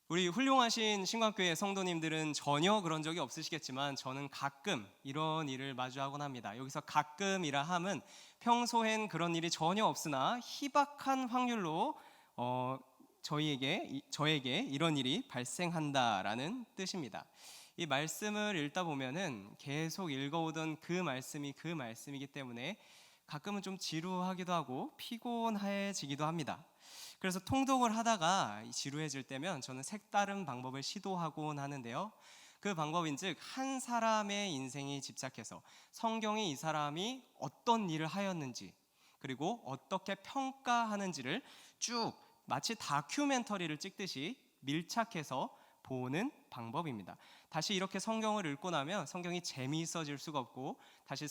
우리 훌륭하신 신광교회 성도님들은 전혀 그런 적이 없으시겠지만 저는 가끔 이런 일을 마주하곤 합니다. 여기서 가끔이라 함은 평소엔 그런 일이 전혀 없으나 희박한 확률로 저에게 이런 일이 발생한다라는 뜻입니다. 이 말씀을 읽다 보면은 계속 읽어오던 그 말씀이기 때문에 가끔은 좀 지루하기도 하고 피곤해지기도 합니다. 그래서 통독을 하다가 지루해질 때면 저는 색다른 방법을 시도하곤 하는데요. 그 방법인즉 한 사람의 인생에 집착해서 성경이 이 사람이 어떤 일을 하였는지 그리고 어떻게 평가하는지를 쭉 마치 다큐멘터리를 찍듯이 밀착해서 보는 방법입니다. 다시 이렇게 성경을 읽고 나면 성경이 재미있어질 수가 없고 다시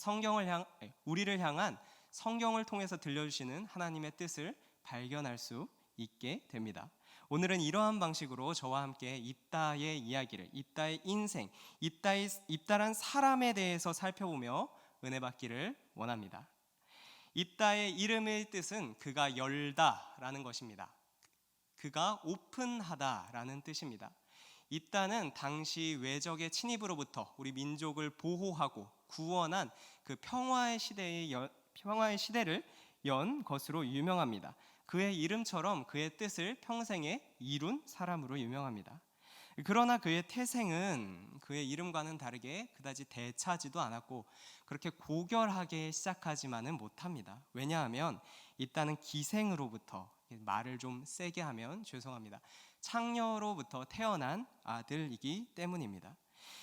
우리를 향한 성경을 통해서 들려주시는 하나님의 뜻을 발견할 수 있게 됩니다. 오늘은 이러한 방식으로 저와 함께 입다의 이야기를, 입다의 인생, 입다란 사람에 대해서 살펴보며 은혜 받기를 원합니다. 입다의 이름의 뜻은 그가 열다라는 것입니다. 그가 오픈하다라는 뜻입니다. 입다는 당시 외적의 침입으로부터 우리 민족을 보호하고 구원한 그 평화의 시대를 연 것으로 유명합니다. 그의 이름처럼 그의 뜻을 평생에 이룬 사람으로 유명합니다. 그러나 그의 태생은 그의 이름과는 다르게 그다지 대차지도 않았고 그렇게 고결하게 시작하지만은 못합니다. 왜냐하면 입다는 기생으로부터, 말을 좀 세게 하면 죄송합니다, 창녀로부터 태어난 아들이기 때문입니다.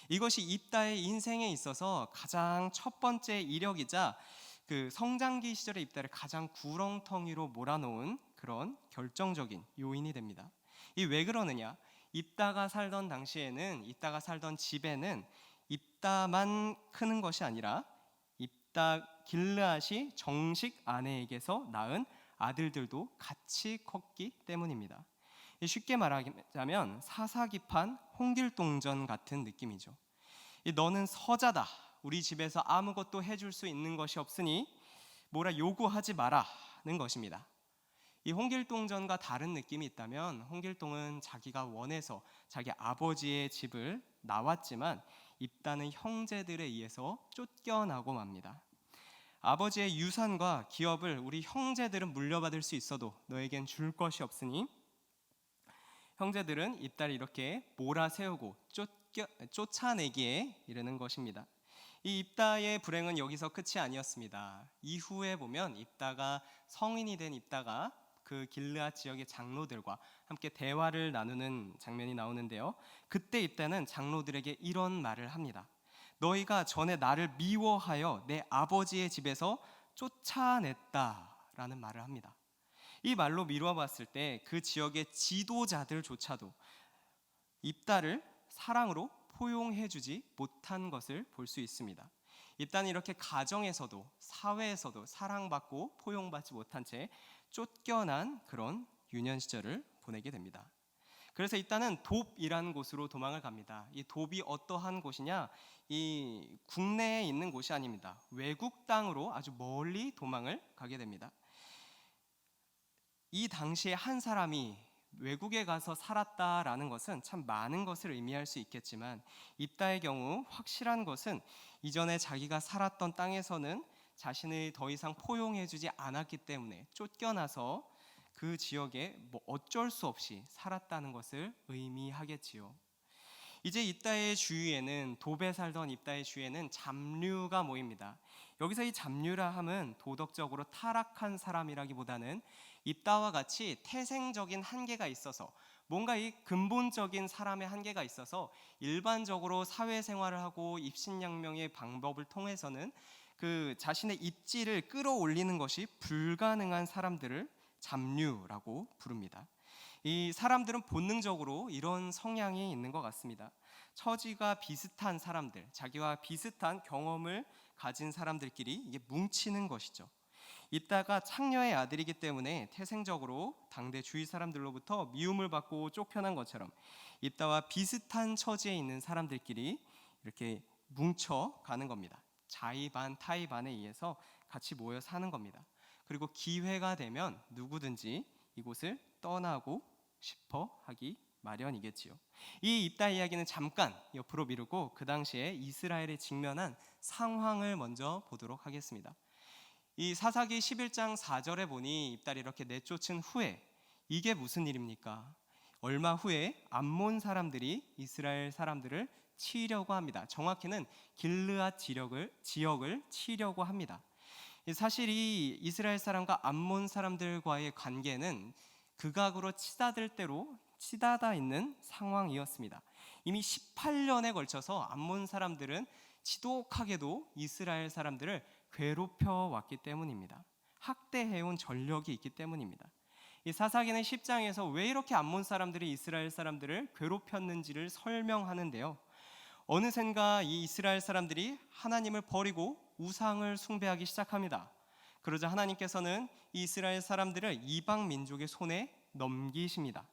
이것이 입다의 인생에 있어서 가장 첫 번째 이력이자 그 성장기 시절의 입다를 가장 구렁텅이로 몰아놓은 그런 결정적인 요인이 됩니다. 이 왜 그러느냐? 입다가 살던 당시에는, 입다가 살던 집에는 입다만 크는 것이 아니라 입다 길르앗이 정식 아내에게서 낳은 아들들도 같이 컸기 때문입니다. 쉽게 말하자면 사사기판 홍길동전 같은 느낌이죠. 너는 서자다. 우리 집에서 아무것도 해줄 수 있는 것이 없으니 뭐라 요구하지 마라는 것입니다. 이 홍길동전과 다른 느낌이 있다면 홍길동은 자기가 원해서 자기 아버지의 집을 나왔지만 입다는 형제들에 의해서 쫓겨나고 맙니다. 아버지의 유산과 기업을 우리 형제들은 물려받을 수 있어도 너에겐 줄 것이 없으니 형제들은 입다를 이렇게 몰아세우고 쫓아내기에 이르는 것입니다. 이 입다의 불행은 여기서 끝이 아니었습니다. 이후에 보면 성인이 된 입다가 그 길르앗 지역의 장로들과 함께 대화를 나누는 장면이 나오는데요. 그때 입다는 장로들에게 이런 말을 합니다. 너희가 전에 나를 미워하여 내 아버지의 집에서 쫓아냈다라는 말을 합니다. 이 말로 미루어 봤을 때 그 지역의 지도자들조차도 입다를 사랑으로 포용해주지 못한 것을 볼 수 있습니다. 입다는 이렇게 가정에서도 사회에서도 사랑받고 포용받지 못한 채 쫓겨난 그런 유년 시절을 보내게 됩니다. 그래서 입다는 돕이라는 곳으로 도망을 갑니다. 이 돕이 어떠한 곳이냐? 이 국내에 있는 곳이 아닙니다. 외국 땅으로 아주 멀리 도망을 가게 됩니다. 이 당시에 한 사람이 외국에 가서 살았다라는 것은 참 많은 것을 의미할 수 있겠지만 입다의 경우 확실한 것은 이전에 자기가 살았던 땅에서는 자신을 더 이상 포용해주지 않았기 때문에 쫓겨나서 그 지역에 어쩔 수 없이 살았다는 것을 의미하겠지요. 이제 입다의 주위에는, 돕에 살던 입다의 주위에는 잡류가 모입니다. 여기서 이 잡류라 함은 도덕적으로 타락한 사람이라기보다는 입다와 같이 태생적인 한계가 있어서, 뭔가 이 근본적인 사람의 한계가 있어서 일반적으로 사회생활을 하고 입신양명의 방법을 통해서는 그 자신의 입지를 끌어올리는 것이 불가능한 사람들을 잡류라고 부릅니다. 이 사람들은 본능적으로 이런 성향이 있는 것 같습니다. 처지가 비슷한 사람들, 자기와 비슷한 경험을 가진 사람들끼리 이게 뭉치는 것이죠. 입다가 창녀의 아들이기 때문에 태생적으로 당대 주위 사람들로부터 미움을 받고 쫓겨난 것처럼 입다와 비슷한 처지에 있는 사람들끼리 이렇게 뭉쳐가는 겁니다. 자의반 타의반에 의해서 같이 모여 사는 겁니다. 그리고 기회가 되면 누구든지 이곳을 떠나고 싶어 하기 마련이겠지요. 이 입다 이야기는 잠깐 옆으로 미루고 그 당시에 이스라엘이 직면한 상황을 먼저 보도록 하겠습니다. 이 사사기 11장 4절에 보니 입달이 이렇게 내쫓은 후에 이게 무슨 일입니까? 얼마 후에 암몬 사람들이 이스라엘 사람들을 치려고 합니다. 정확히는 길르앗 지역을 치려고 합니다. 사실 이 이스라엘 사람과 암몬 사람들과의 관계는 극악으로 치닫아 있는 상황이었습니다. 이미 18년에 걸쳐서 암몬 사람들은 지독하게도 이스라엘 사람들을 괴롭혀 왔기 때문입니다. 학대해온 전력이 있기 때문입니다. 이 사사기는 10장에서 왜 이렇게 암몬 사람들이 이스라엘 사람들을 괴롭혔는지를 설명하는데요. 어느샌가 이 이스라엘 사람들이 하나님을 버리고 우상을 숭배하기 시작합니다. 그러자 하나님께서는 이 이스라엘 사람들을 이방 민족의 손에 넘기십니다.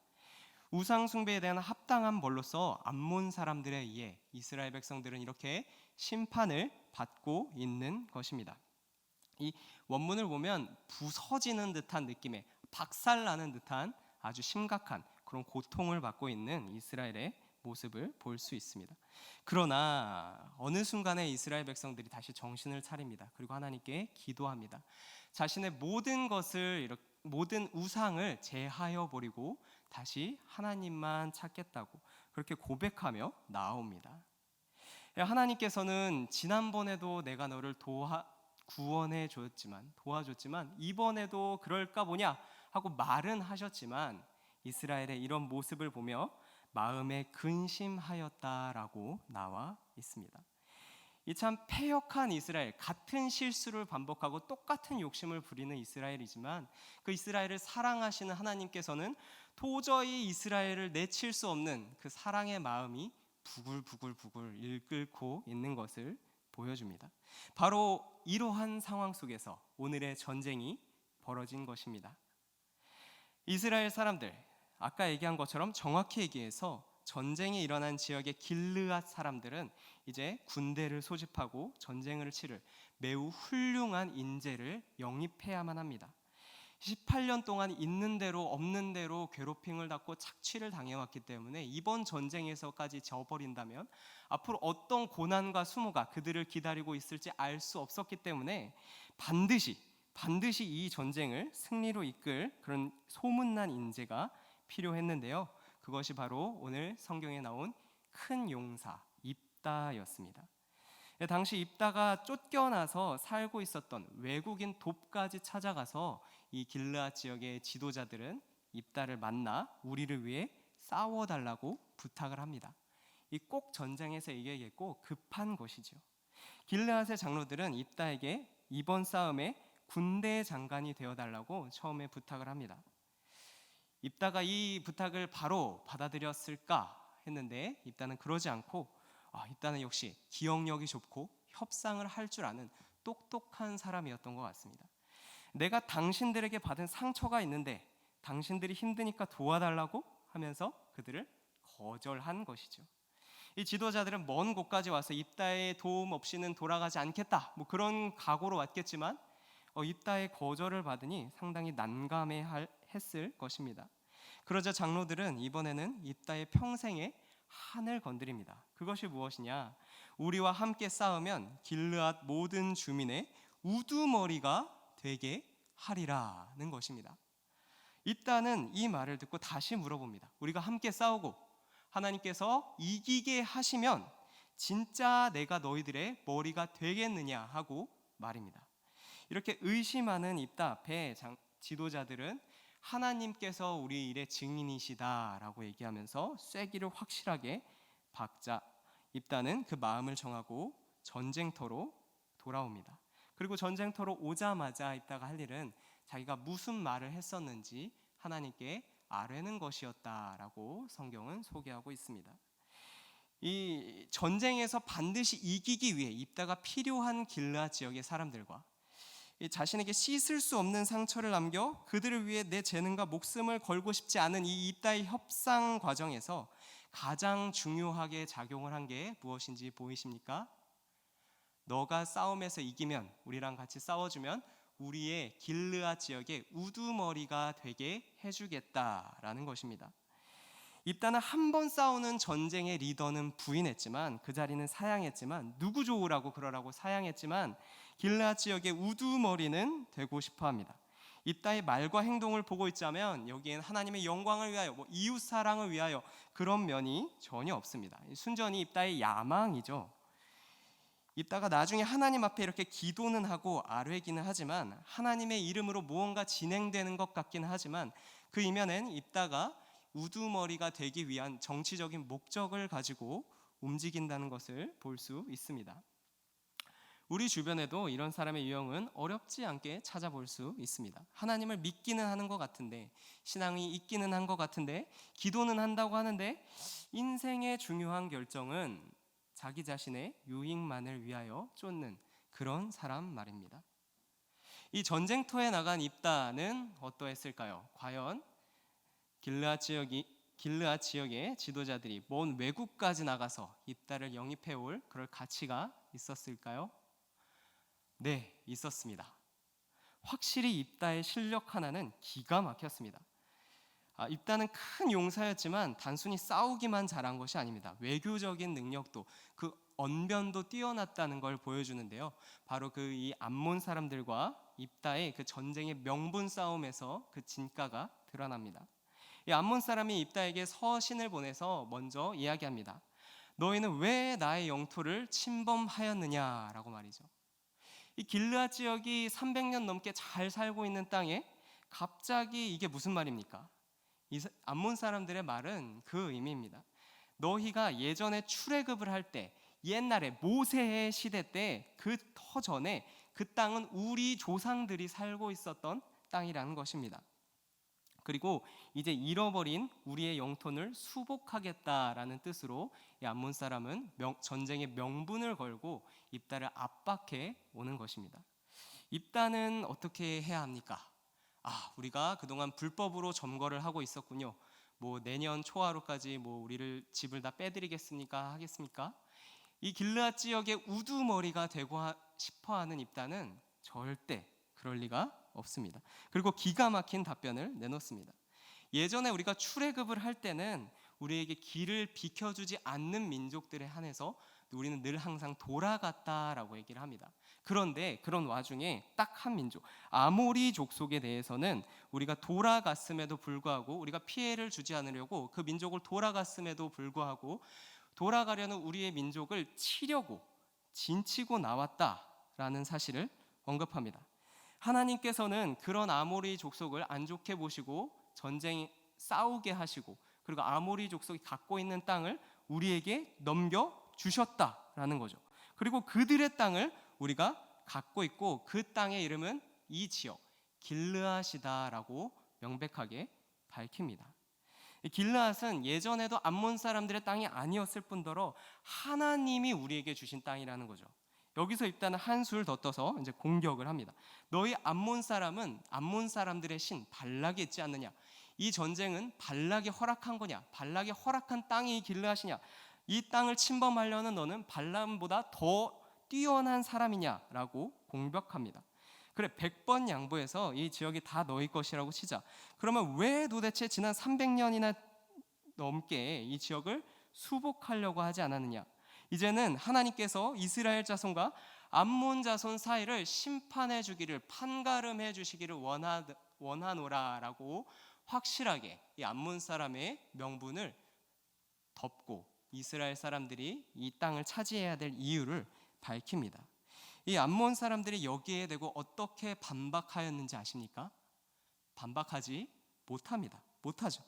우상 숭배에 대한 합당한 벌로서 암몬 사람들에 의해 이스라엘 백성들은 이렇게 심판을 받고 있는 것입니다. 이 원문을 보면 부서지는 듯한 느낌의 박살나는 듯한 아주 심각한 그런 고통을 받고 있는 이스라엘의 모습을 볼 수 있습니다. 그러나 어느 순간에 이스라엘 백성들이 다시 정신을 차립니다. 그리고 하나님께 기도합니다. 자신의 모든 우상을 제하여 버리고 다시 하나님만 찾겠다고 그렇게 고백하며 나옵니다. 하나님께서는 지난번에도 내가 너를 구원해 도와줬지만 이번에도 그럴까 보냐 하고 말은 하셨지만 이스라엘의 이런 모습을 보며 마음에 근심하였다라고 나와 있습니다. 이 참 패역한 이스라엘, 같은 실수를 반복하고 똑같은 욕심을 부리는 이스라엘이지만 그 이스라엘을 사랑하시는 하나님께서는 도저히 이스라엘을 내칠 수 없는 그 사랑의 마음이 부글부글 이끌고 있는 것을 보여줍니다. 바로 이러한 상황 속에서 오늘의 전쟁이 벌어진 것입니다. 이스라엘 사람들, 아까 얘기한 것처럼 정확히 얘기해서 전쟁이 일어난 지역의 길르앗 사람들은 이제 군대를 소집하고 전쟁을 치를 매우 훌륭한 인재를 영입해야만 합니다. 18년 동안 있는 대로 없는 대로 괴롭힘을 받고 착취를 당해왔기 때문에 이번 전쟁에서까지 져버린다면 앞으로 어떤 고난과 수모가 그들을 기다리고 있을지 알 수 없었기 때문에 반드시 이 전쟁을 승리로 이끌 그런 소문난 인재가 필요했는데요. 그것이 바로 오늘 성경에 나온 큰 용사 입다였습니다. 당시 입다가 쫓겨나서 살고 있었던 외국인 돕까지 찾아가서 이 길르앗 지역의 지도자들은 입다를 만나 우리를 위해 싸워달라고 부탁을 합니다. 이 꼭 전쟁에서 이겨야겠고 급한 것이죠. 길르앗의 장로들은 입다에게 이번 싸움에 군대 장관이 되어달라고 처음에 부탁을 합니다. 입다가 이 부탁을 바로 받아들였을까 했는데 입다는 그러지 않고 입다는 역시 기억력이 좋고 협상을 할 줄 아는 똑똑한 사람이었던 것 같습니다. 내가 당신들에게 받은 상처가 있는데 당신들이 힘드니까 도와달라고 하면서 그들을 거절한 것이죠. 이 지도자들은 먼 곳까지 와서 입다의 도움 없이는 돌아가지 않겠다 그런 각오로 왔겠지만 입다의 거절을 받으니 상당히 난감해했을 것입니다. 그러자 장로들은 이번에는 입다의 평생의 한을 건드립니다. 그것이 무엇이냐? 우리와 함께 싸우면 길르앗 모든 주민의 우두머리가 되게 하리라는 것입니다. 입다는 이 말을 듣고 다시 물어봅니다. 우리가 함께 싸우고 하나님께서 이기게 하시면 진짜 내가 너희들의 머리가 되겠느냐 하고 말입니다. 이렇게 의심하는 입다 앞에 지도자들은 하나님께서 우리 일의 증인이시다라고 얘기하면서 쐐기를 확실하게 박자 입다는 그 마음을 정하고 전쟁터로 돌아옵니다. 그리고 전쟁터로 오자마자 입다가 할 일은 자기가 무슨 말을 했었는지 하나님께 아뢰는 것이었다라고 성경은 소개하고 있습니다. 이 전쟁에서 반드시 이기기 위해 입다가 필요한 길르앗 지역의 사람들과 자신에게 씻을 수 없는 상처를 남겨 그들을 위해 내 재능과 목숨을 걸고 싶지 않은 이 입다의 협상 과정에서 가장 중요하게 작용을 한 게 무엇인지 보이십니까? 너가 싸움에서 이기면 우리랑 같이 싸워주면 우리의 길르앗 지역의 우두머리가 되게 해주겠다라는 것입니다. 입다는 한 번 싸우는 전쟁의 리더는 부인했지만, 그 자리는 사양했지만, 누구 좋으라고 그러라고 사양했지만 길르앗 지역의 우두머리는 되고 싶어합니다. 입다의 말과 행동을 보고 있자면 여기엔 하나님의 영광을 위하여, 이웃 사랑을 위하여 그런 면이 전혀 없습니다. 순전히 입다의 야망이죠. 입다가 나중에 하나님 앞에 이렇게 기도는 하고 아뢰기는 하지만, 하나님의 이름으로 무언가 진행되는 것 같기는 하지만, 그 이면엔 입다가 우두머리가 되기 위한 정치적인 목적을 가지고 움직인다는 것을 볼 수 있습니다. 우리 주변에도 이런 사람의 유형은 어렵지 않게 찾아볼 수 있습니다. 하나님을 믿기는 하는 것 같은데, 신앙이 있기는 한 것 같은데, 기도는 한다고 하는데, 인생의 중요한 결정은 자기 자신의 유익만을 위하여 쫓는 그런 사람 말입니다. 이 전쟁터에 나간 입다는 어떠했을까요? 과연 길르앗 지역의 지도자들이 먼 외국까지 나가서 입다를 영입해 올 그럴 가치가 있었을까요? 네, 있었습니다. 확실히 입다의 실력 하나는 기가 막혔습니다. 입다는 큰 용사였지만 단순히 싸우기만 잘한 것이 아닙니다. 외교적인 능력도, 그 언변도 뛰어났다는 걸 보여주는데요. 바로 그 이 암몬 사람들과 입다의 그 전쟁의 명분 싸움에서 그 진가가 드러납니다. 이 암몬 사람이 입다에게 서신을 보내서 먼저 이야기합니다. 너희는 왜 나의 영토를 침범하였느냐라고 말이죠. 이 길르앗 지역이 300년 넘게 잘 살고 있는 땅에 갑자기 이게 무슨 말입니까? 이 암몬 사람들의 말은 그 의미입니다. 너희가 예전에 출애굽을 할 때, 옛날에 모세의 시대 때 그 더 전에 그 땅은 우리 조상들이 살고 있었던 땅이라는 것입니다. 그리고 이제 잃어버린 우리의 영토를 수복하겠다라는 뜻으로 이 암몬 사람은 전쟁의 명분을 걸고 입다를 압박해 오는 것입니다. 입다는 어떻게 해야 합니까? 우리가 그동안 불법으로 점거를 하고 있었군요. 내년 초하루까지 우리를 집을 다 빼드리겠습니까? 하겠습니까? 이 길르앗 지역의 우두머리가 되고 싶어하는 입다는 절대 그럴 리가 없습니다. 그리고 기가 막힌 답변을 내놓습니다. 예전에 우리가 출애굽을 할 때는 우리에게 길을 비켜주지 않는 민족들에 한해서 우리는 늘 항상 돌아갔다라고 얘기를 합니다. 그런데 그런 와중에 딱 한 민족, 아모리 족속에 대해서는 우리가 돌아갔음에도 불구하고, 우리가 피해를 주지 않으려고 그 민족을 돌아갔음에도 불구하고 돌아가려는 우리의 민족을 치려고 진치고 나왔다라는 사실을 언급합니다. 하나님께서는 그런 아모리 족속을 안 좋게 보시고 전쟁 싸우게 하시고, 그리고 아모리 족속이 갖고 있는 땅을 우리에게 넘겨주셨다라는 거죠. 그리고 그들의 땅을 우리가 갖고 있고, 그 땅의 이름은 이 지역 길르앗이다라고 명백하게 밝힙니다. 길르앗은 예전에도 암몬 사람들의 땅이 아니었을 뿐더러 하나님이 우리에게 주신 땅이라는 거죠. 여기서 일단 한술 더 떠서 이제 공격을 합니다. 너희 암몬 사람은 암몬 사람들의 신 발락이 있지 않느냐? 이 전쟁은 발락이 허락한 거냐? 발락이 허락한 땅이 길르앗이냐? 이 땅을 침범하려는 너는 발람보다 더 뛰어난 사람이냐라고 공격합니다. 그래, 100번 양보해서 이 지역이 다 너희 것이라고 치자. 그러면 왜 도대체 지난 300년이나 넘게 이 지역을 수복하려고 하지 않았느냐? 이제는 하나님께서 이스라엘 자손과 암몬 자손 사이를 심판해 주기를, 판가름해 주시기를 원하노라라고 확실하게 이 암몬 사람의 명분을 덮고 이스라엘 사람들이 이 땅을 차지해야 될 이유를 밝힙니다. 이 암몬 사람들이 여기에 대고 어떻게 반박하였는지 아십니까? 반박하지 못하죠.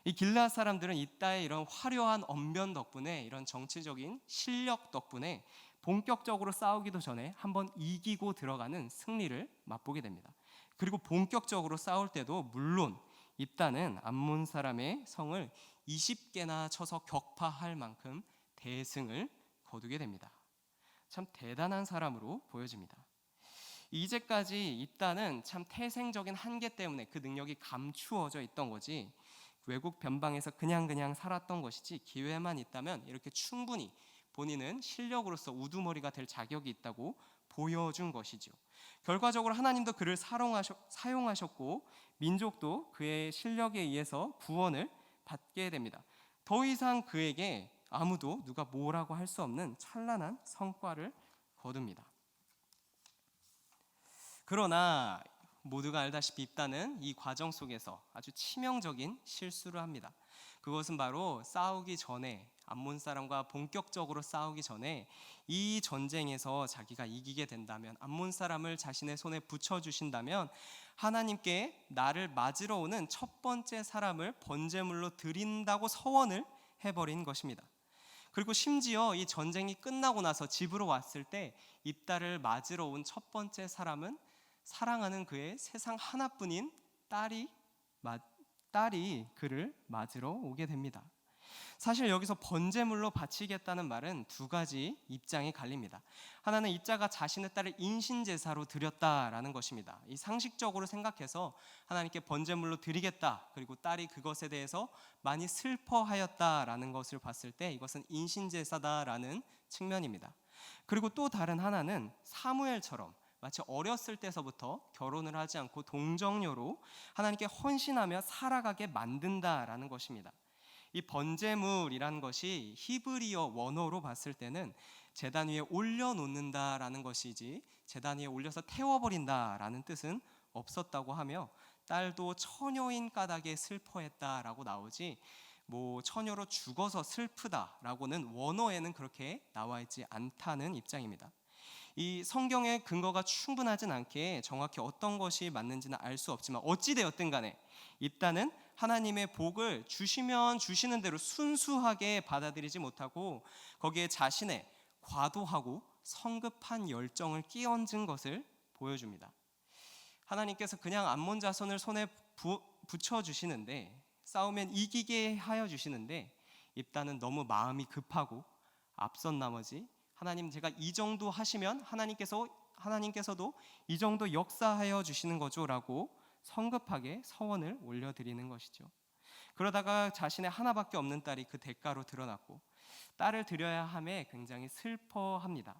이 길르앗 사람들은 이따의 이런 화려한 언변 덕분에, 이런 정치적인 실력 덕분에 본격적으로 싸우기도 전에 한번 이기고 들어가는 승리를 맛보게 됩니다. 그리고 본격적으로 싸울 때도 물론 입다는 암몬 사람의 성을 20개나 쳐서 격파할 만큼 대승을 거두게 됩니다. 참 대단한 사람으로 보여집니다. 이제까지 입다는 참 태생적인 한계 때문에 그 능력이 감추어져 있던 거지, 외국 변방에서 그냥 살았던 것이지, 기회만 있다면 이렇게 충분히 본인은 실력으로서 우두머리가 될 자격이 있다고 보여준 것이죠. 결과적으로 하나님도 그를 사용하셨고 민족도 그의 실력에 의해서 구원을 받게 됩니다. 더 이상 그에게 아무도 누가 뭐라고 할 수 없는 찬란한 성과를 거둡니다. 그러나 모두가 알다시피 입다는 이 과정 속에서 아주 치명적인 실수를 합니다. 그것은 바로 싸우기 전에, 암몬 사람과 본격적으로 싸우기 전에 이 전쟁에서 자기가 이기게 된다면, 암몬 사람을 자신의 손에 붙여주신다면 하나님께 나를 맞으러 오는 첫 번째 사람을 번제물로 드린다고 서원을 해버린 것입니다. 그리고 심지어 이 전쟁이 끝나고 나서 집으로 왔을 때 입다를 맞으러 온 첫 번째 사람은 사랑하는 그의 세상 하나뿐인 딸이 그를 맞으러 오게 됩니다. 사실 여기서 번제물로 바치겠다는 말은 두 가지 입장이 갈립니다. 하나는 입자가 자신의 딸을 인신제사로 드렸다라는 것입니다. 이 상식적으로 생각해서 하나님께 번제물로 드리겠다, 그리고 딸이 그것에 대해서 많이 슬퍼하였다라는 것을 봤을 때 이것은 인신제사다라는 측면입니다. 그리고 또 다른 하나는 사무엘처럼 마치 어렸을 때서부터 결혼을 하지 않고 동정녀로 하나님께 헌신하며 살아가게 만든다라는 것입니다. 이 번제물이란 것이 히브리어 원어로 봤을 때는 제단 위에 올려놓는다라는 것이지 제단 위에 올려서 태워버린다라는 뜻은 없었다고 하며, 딸도 처녀인 까닭에 슬퍼했다라고 나오지 처녀로 죽어서 슬프다라고는 원어에는 그렇게 나와 있지 않다는 입장입니다. 이 성경의 근거가 충분하진 않게 정확히 어떤 것이 맞는지는 알 수 없지만 어찌되었든 간에 입다는 하나님의 복을 주시면 주시는 대로 순수하게 받아들이지 못하고 거기에 자신의 과도하고 성급한 열정을 끼얹은 것을 보여줍니다. 하나님께서 그냥 암몬 자손을 손에 붙여주시는데, 싸우면 이기게 하여 주시는데 입다는 너무 마음이 급하고 앞선 나머지 하나님, 제가 이 정도 하시면 하나님께서도 이 정도 역사하여 주시는 거죠 라고 성급하게 서원을 올려드리는 것이죠. 그러다가 자신의 하나밖에 없는 딸이 그 대가로 드러났고 딸을 드려야 함에 굉장히 슬퍼합니다.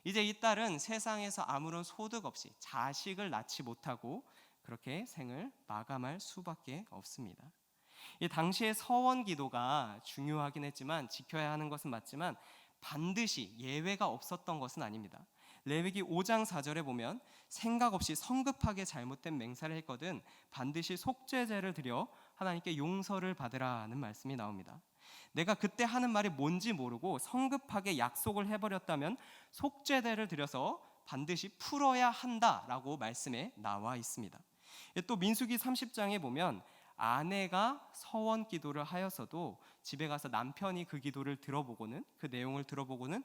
이제 이 딸은 세상에서 아무런 소득 없이 자식을 낳지 못하고 그렇게 생을 마감할 수밖에 없습니다. 이 당시의 서원 기도가 중요하긴 했지만, 지켜야 하는 것은 맞지만 반드시 예외가 없었던 것은 아닙니다. 레위기 5장 4절에 보면 생각 없이 성급하게 잘못된 맹세를 했거든 반드시 속죄제를 드려 하나님께 용서를 받으라는 말씀이 나옵니다. 내가 그때 하는 말이 뭔지 모르고 성급하게 약속을 해버렸다면 속죄제를 드려서 반드시 풀어야 한다라고 말씀에 나와 있습니다. 또 민수기 30장에 보면 아내가 서원 기도를 하였어도 집에 가서 남편이 그 기도를 들어보고는, 그 내용을 들어보고는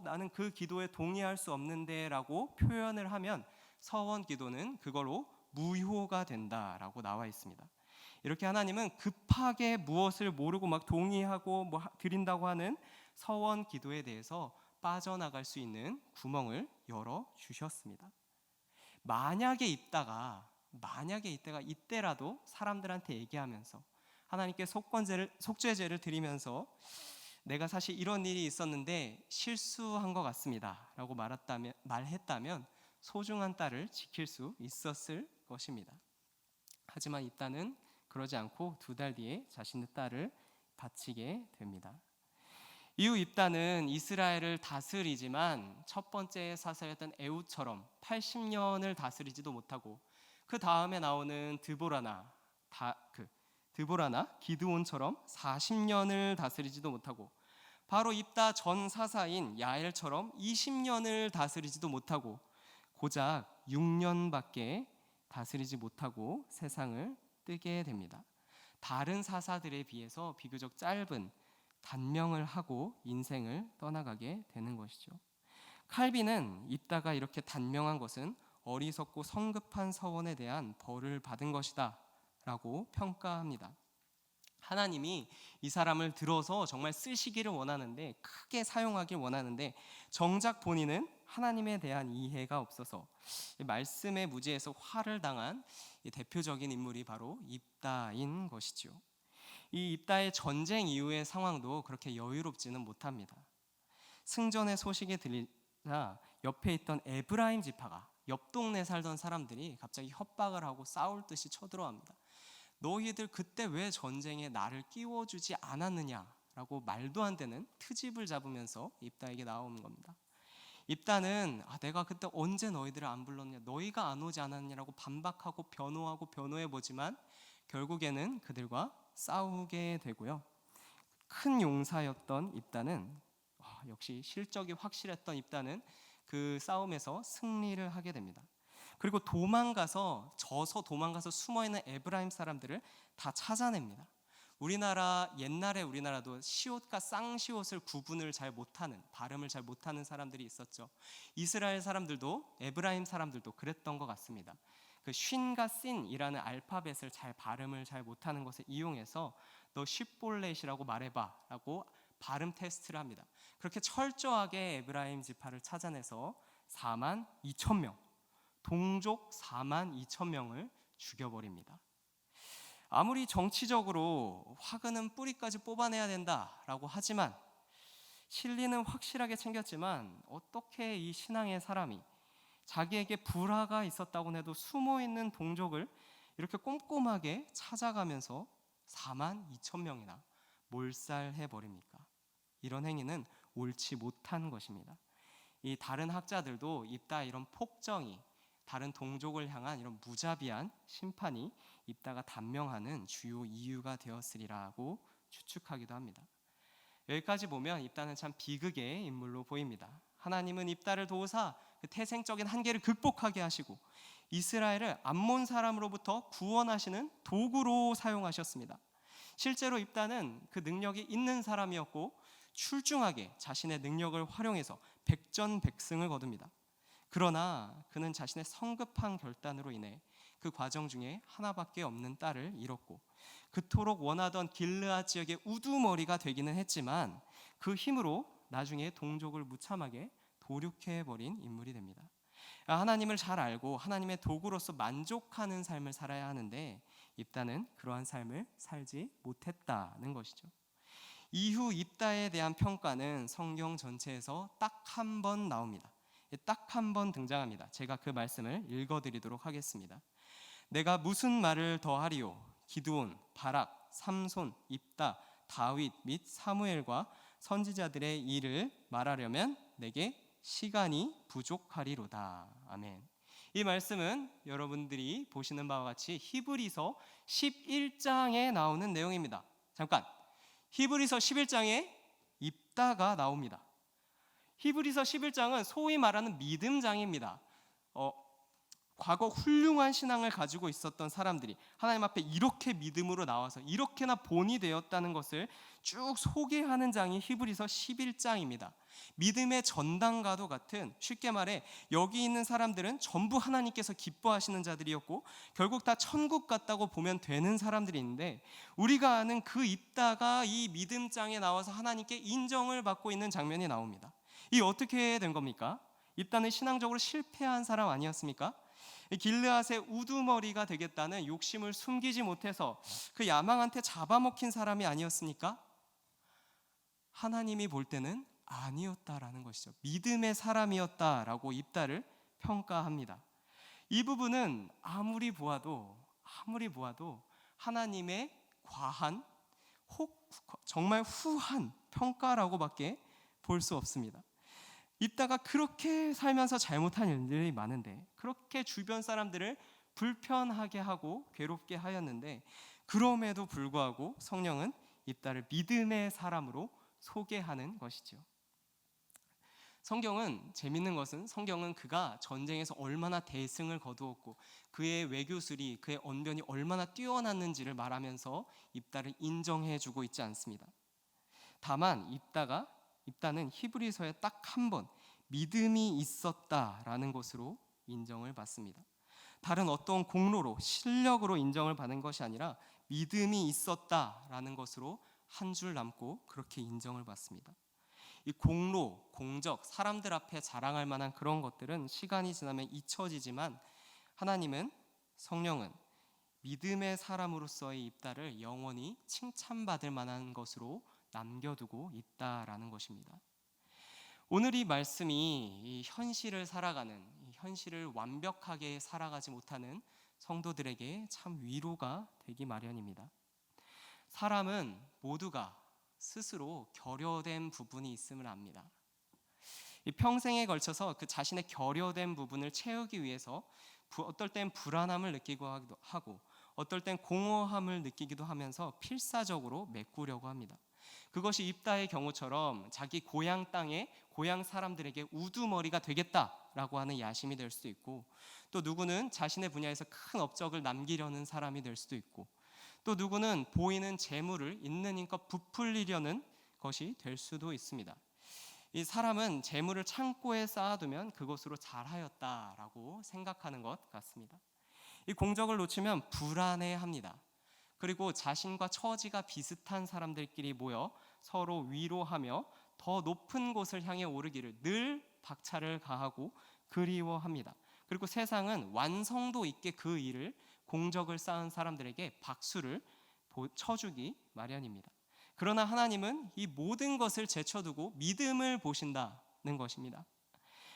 나는 그 기도에 동의할 수 없는데 라고 표현을 하면 서원 기도는 그걸로 무효가 된다라고 나와 있습니다. 이렇게 하나님은 급하게 무엇을 모르고 막 동의하고 드린다고 하는 서원 기도에 대해서 빠져나갈 수 있는 구멍을 열어 주셨습니다. 만약에 있다가 이때라도 사람들한테 얘기하면서 하나님께 속죄제를 드리면서 내가 사실 이런 일이 있었는데 실수한 것 같습니다 라고 말했다면 소중한 딸을 지킬 수 있었을 것입니다. 하지만 입다는 그러지 않고 2달 뒤에 자신의 딸을 바치게 됩니다. 이후 입다는 이스라엘을 다스리지만 첫 번째 사사였던 에훗처럼 80년을 다스리지도 못하고, 그 다음에 나오는 드보라나 기드온처럼 40년을 다스리지도 못하고, 바로 입다 전 사사인 야엘처럼 20년을 다스리지도 못하고 고작 6년밖에 다스리지 못하고 세상을 뜨게 됩니다. 다른 사사들에 비해서 비교적 짧은 단명을 하고 인생을 떠나가게 되는 것이죠. 칼빈은 입다가 이렇게 단명한 것은 어리석고 성급한 서원에 대한 벌을 받은 것이다 라고 평가합니다. 하나님이 이 사람을 들어서 정말 쓰시기를 원하는데, 크게 사용하길 원하는데 정작 본인은 하나님에 대한 이해가 없어서 말씀의 무지에서 화를 당한 대표적인 인물이 바로 입다인 것이죠. 이 입다의 전쟁 이후의 상황도 그렇게 여유롭지는 못합니다. 승전의 소식이 들리자 옆에 있던 에브라임 지파가, 옆 동네 살던 사람들이 갑자기 협박을 하고 싸울 듯이 쳐들어갑니다. 너희들 그때 왜 전쟁에 나를 끼워주지 않았느냐라고 말도 안 되는 트집을 잡으면서 입다에게 나오는 겁니다. 입다는 내가 그때 언제 너희들을 안 불렀냐, 너희가 안 오지 않았냐라고 반박하고 변호해보지만 결국에는 그들과 싸우게 되고요. 큰 용사였던 입다는 역시 실적이 확실했던 입다는 그 싸움에서 승리를 하게 됩니다. 그리고 져서 도망가서 숨어있는 에브라임 사람들을 다 찾아냅니다. 옛날에 우리나라도 시옷과 쌍시옷을 구분을 잘 못하는, 발음을 잘 못하는 사람들이 있었죠. 이스라엘 사람들도 에브라임 사람들도 그랬던 것 같습니다. 그 쉰과 씬이라는 알파벳을 발음을 잘 못하는 것을 이용해서 너 쉽볼렛이라고 말해봐 라고 발음 테스트를 합니다. 그렇게 철저하게 에브라임 지파를 찾아내서 4만 2천 명, 동족 4만 2천 명을 죽여버립니다. 아무리 정치적으로 화근은 뿌리까지 뽑아내야 된다라고 하지만, 진리는 확실하게 챙겼지만 어떻게 이 신앙의 사람이 자기에게 불화가 있었다고 해도 숨어있는 동족을 이렇게 꼼꼼하게 찾아가면서 4만 2천 명이나 몰살해버립니까? 이런 행위는 옳지 못한 것입니다. 이 다른 학자들도 입다 이런 폭정이, 다른 동족을 향한 이런 무자비한 심판이 입다가 단명하는 주요 이유가 되었으리라고 추측하기도 합니다. 여기까지 보면 입다는 참 비극의 인물로 보입니다. 하나님은 입다를 도우사 그 태생적인 한계를 극복하게 하시고 이스라엘을 암몬 사람으로부터 구원하시는 도구로 사용하셨습니다. 실제로 입다는 그 능력이 있는 사람이었고 출중하게 자신의 능력을 활용해서 백전백승을 거둡니다. 그러나 그는 자신의 성급한 결단으로 인해 그 과정 중에 하나밖에 없는 딸을 잃었고 그토록 원하던 길르앗 지역의 우두머리가 되기는 했지만 그 힘으로 나중에 동족을 무참하게 도륙해버린 인물이 됩니다. 하나님을 잘 알고 하나님의 도구로서 만족하는 삶을 살아야 하는데 입다는 그러한 삶을 살지 못했다는 것이죠. 이후 입다에 대한 평가는 성경 전체에서 딱 한 번 나옵니다. 딱 한 번 등장합니다. 제가 그 말씀을 읽어드리도록 하겠습니다. 내가 무슨 말을 더하리요? 기드온, 바락, 삼손, 입다, 다윗 및 사무엘과 선지자들의 일을 말하려면 내게 시간이 부족하리로다. 아멘. 이 말씀은 여러분들이 보시는 바와 같이 히브리서 11장에 나오는 내용입니다. 잠깐, 히브리서 11장에 입다가 나옵니다. 히브리서 11장은 소위 말하는 믿음장입니다. 과거 훌륭한 신앙을 가지고 있었던 사람들이 하나님 앞에 이렇게 믿음으로 나와서 이렇게나 본이 되었다는 것을 쭉 소개하는 장이 히브리서 11장입니다. 믿음의 전당과도 같은, 쉽게 말해 여기 있는 사람들은 전부 하나님께서 기뻐하시는 자들이었고 결국 다 천국 갔다고 보면 되는 사람들이 있는데, 우리가 아는 그 입다가 이 믿음장에 나와서 하나님께 인정을 받고 있는 장면이 나옵니다. 이 어떻게 된 겁니까? 입다는 신앙적으로 실패한 사람 아니었습니까? 길르앗의 우두머리가 되겠다는 욕심을 숨기지 못해서 그 야망한테 잡아먹힌 사람이 아니었습니까? 하나님이 볼 때는 아니었다라는 것이죠. 믿음의 사람이었다라고 입다를 평가합니다. 이 부분은 아무리 보아도 하나님의 과한, 정말 후한 평가라고밖에 볼 수 없습니다. 입다가 그렇게 살면서 잘못한 일들이 많은데, 그렇게 주변 사람들을 불편하게 하고 괴롭게 하였는데, 그럼에도 불구하고 성령은 입다를 믿음의 사람으로 소개하는 것이죠. 재밌는 것은 성경은 그가 전쟁에서 얼마나 대승을 거두었고 그의 외교술이, 그의 언변이 얼마나 뛰어났는지를 말하면서 입다를 인정해주고 있지 않습니다. 다만 입다는 히브리서에 딱 한 번 믿음이 있었다라는 것으로 인정을 받습니다. 다른 어떤 공로로, 실력으로 인정을 받는 것이 아니라 믿음이 있었다라는 것으로 한 줄 남고 그렇게 인정을 받습니다. 이 공로, 공적, 사람들 앞에 자랑할 만한 그런 것들은 시간이 지나면 잊혀지지만 성령은 믿음의 사람으로서의 입다를 영원히 칭찬받을 만한 것으로 남겨두고 있다라는 것입니다. 오늘 이 말씀이 이 현실을 완벽하게 살아가지 못하는 성도들에게 참 위로가 되기 마련입니다. 사람은 모두가 스스로 결여된 부분이 있음을 압니다. 이 평생에 걸쳐서 그 자신의 결여된 부분을 채우기 위해서 어떨 땐 불안함을 느끼고 하고 어떨 땐 공허함을 느끼기도 하면서 필사적으로 메꾸려고 합니다. 그것이 입다의 경우처럼 자기 고향 땅에 고향 사람들에게 우두머리가 되겠다라고 하는 야심이 될 수도 있고, 또 누구는 자신의 분야에서 큰 업적을 남기려는 사람이 될 수도 있고, 또 누구는 보이는 재물을 있는 힘껏 부풀리려는 것이 될 수도 있습니다. 이 사람은 재물을 창고에 쌓아두면 그것으로 잘하였다라고 생각하는 것 같습니다. 이 공적을 놓치면 불안해합니다. 그리고 자신과 처지가 비슷한 사람들끼리 모여 서로 위로하며 더 높은 곳을 향해 오르기를 늘 박차를 가하고 그리워합니다. 그리고 세상은 완성도 있게 그 일을 공적을 쌓은 사람들에게 박수를 쳐주기 마련입니다. 그러나 하나님은 이 모든 것을 제쳐두고 믿음을 보신다는 것입니다.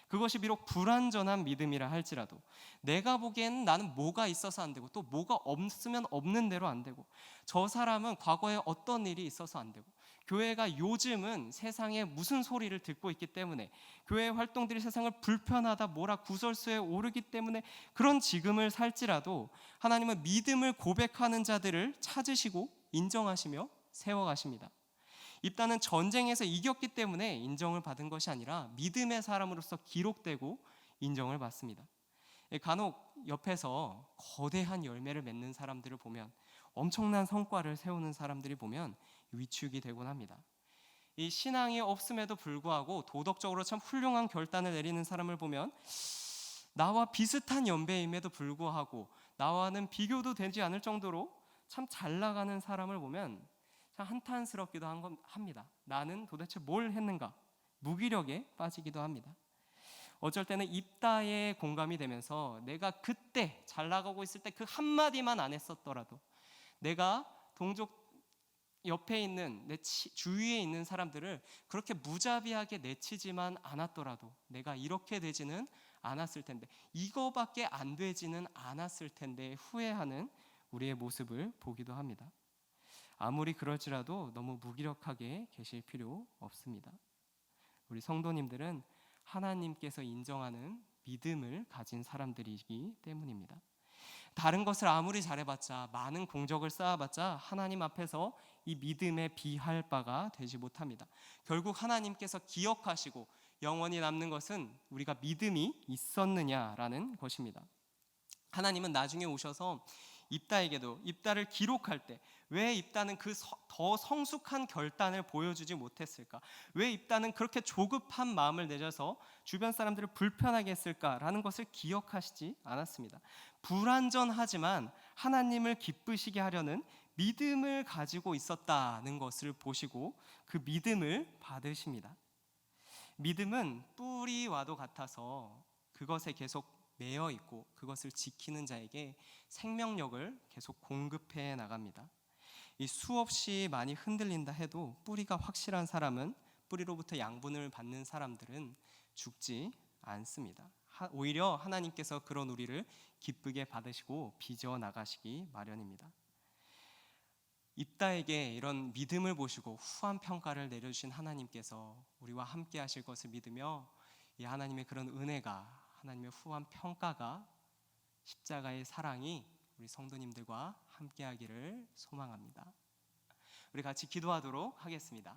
그것이 비록 불완전한 믿음이라 할지라도 내가 보기에는 나는 뭐가 있어서 안 되고 또 뭐가 없으면 없는 대로 안 되고, 저 사람은 과거에 어떤 일이 있어서 안 되고, 교회가 요즘은 세상에 무슨 소리를 듣고 있기 때문에, 교회 활동들이 세상을 불편하다 뭐라 구설수에 오르기 때문에 그런 지금을 살지라도 하나님은 믿음을 고백하는 자들을 찾으시고 인정하시며 세워가십니다. 입다는 전쟁에서 이겼기 때문에 인정을 받은 것이 아니라 믿음의 사람으로서 기록되고 인정을 받습니다. 간혹 옆에서 거대한 열매를 맺는 사람들을 보면, 엄청난 성과를 세우는 사람들이 보면 위축이 되곤 합니다. 이 신앙이 없음에도 불구하고 도덕적으로 참 훌륭한 결단을 내리는 사람을 보면, 나와 비슷한 연배임에도 불구하고 나와는 비교도 되지 않을 정도로 참 잘 나가는 사람을 보면 참 한탄스럽기도 합니다. 나는 도대체 뭘 했는가? 무기력에 빠지기도 합니다. 어쩔 때는 입다에 공감이 되면서 내가 그때 잘 나가고 있을 때 그 한마디만 안 했었더라도, 내가 동족 옆에 있는 내 주위에 있는 사람들을 그렇게 무자비하게 내치지만 않았더라도 내가 이렇게 되지는 않았을 텐데, 이거밖에 안 되지는 않았을 텐데 후회하는 우리의 모습을 보기도 합니다. 아무리 그럴지라도 너무 무기력하게 계실 필요 없습니다. 우리 성도님들은 하나님께서 인정하는 믿음을 가진 사람들이기 때문입니다. 다른 것을 아무리 잘해봤자, 많은 공적을 쌓아봤자 하나님 앞에서 이 믿음에 비할 바가 되지 못합니다. 결국 하나님께서 기억하시고 영원히 남는 것은 우리가 믿음이 있었느냐라는 것입니다. 하나님은 나중에 오셔서 입다에게도 입다를 기록할 때 왜 입다는 그 더 성숙한 결단을 보여주지 못했을까? 왜 입다는 그렇게 조급한 마음을 내줘서 주변 사람들을 불편하게 했을까라는 것을 기억하시지 않았습니다. 불완전하지만 하나님을 기쁘시게 하려는 믿음을 가지고 있었다는 것을 보시고 그 믿음을 받으십니다. 믿음은 뿌리와도 같아서 그것에 계속 매여 있고 그것을 지키는 자에게 생명력을 계속 공급해 나갑니다. 이 수없이 많이 흔들린다 해도 뿌리가 확실한 사람은, 뿌리로부터 양분을 받는 사람들은 죽지 않습니다. 오히려 하나님께서 그런 우리를 기쁘게 받으시고 빚어 나가시기 마련입니다. 입다에게 이런 믿음을 보시고 후한 평가를 내려주신 하나님께서 우리와 함께 하실 것을 믿으며, 이 하나님의 그런 은혜가, 하나님의 후한 평가가, 십자가의 사랑이 우리 성도님들과 함께 하기를 소망합니다. 우리 같이 기도하도록 하겠습니다.